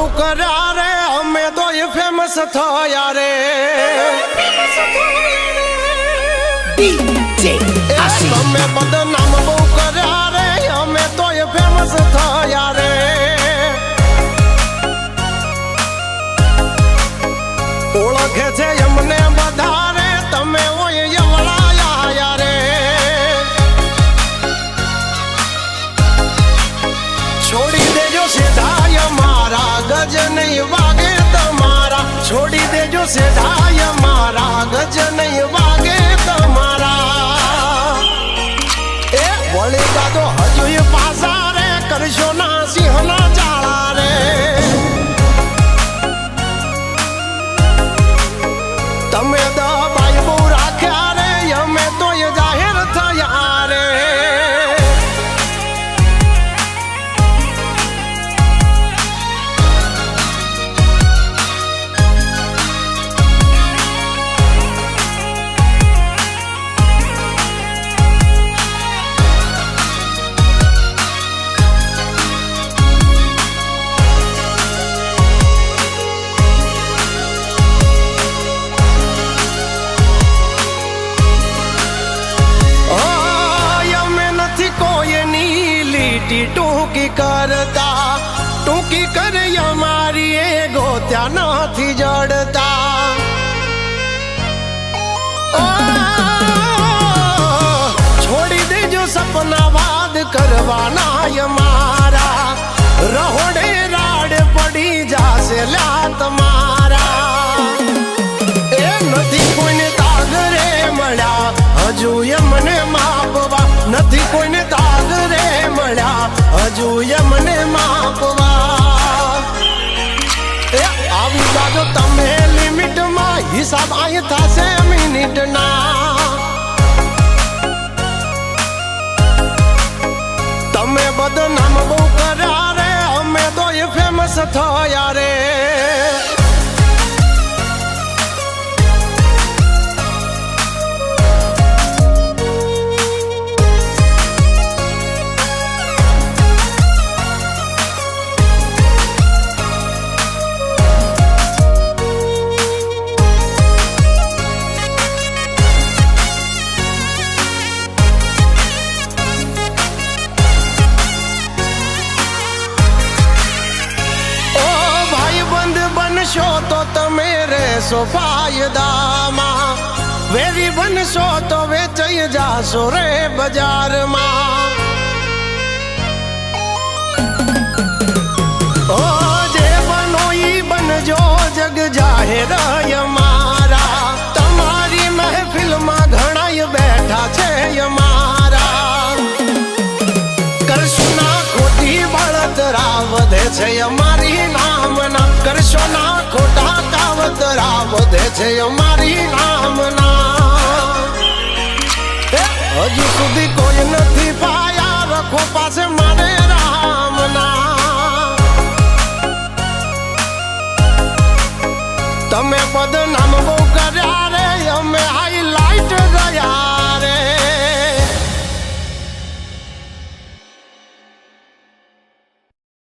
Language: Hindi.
બહુ કર્યા રે અમે તો એ ફેમસ થયા રે તમે બદનામ બહુ કર્યા રે અમે તો એ ફેમસ થયા રે ઓળખે છે એમને બધા રે તમે ઓય યવળાયા રે છોડી દેજો સીધાય મારા ગજ નહીં વાગે તમારા છોડી દેજો સીધાય મારા ગજ નહીં વાગે તમારા એ વળી દાદો હજુ એ પાસા રે કરશો ના સિંહના જાળા રે તમે દબાઈ બહુ રાખ્યા રે અમે તો એ જાહેર થયા રે टूकी करता टूकी कर हमारी एगो त्या नहीं जड़ता छोड़ी दे जो सपना वाद करवाना हमारा रहोड़े राड पड़ी जासे लात मारा ए नहीं कोई दाग रे मळ्या हजू यमने मापवा नहीं कोई दाग रे मळ्या हजू यमने मापवा ए आवी जाजो तमे लिमिट में हिसाब आई थासे मिनिट ना तमे बदनाम बहू कर्या रे अमे तो ये फेमस थया रे बनशो तो तमे रेसो फायदामा वेरी बनशो तो वेचाई जाशो रे बाजार में ओ जे बनो ई बनजो जग जाहिर हमारा तमारी महफिल में घणाई बैठा छे हमारा करशो ना खोटी बळतरा वधे छे हमारी नामना करशो ना खोटा कावतरा वधे छे हमारी नामना हजू सुधी कोई नहीं पाया रखो पासे मारे रामना तमे बदनाम बहू कर्या रे अमे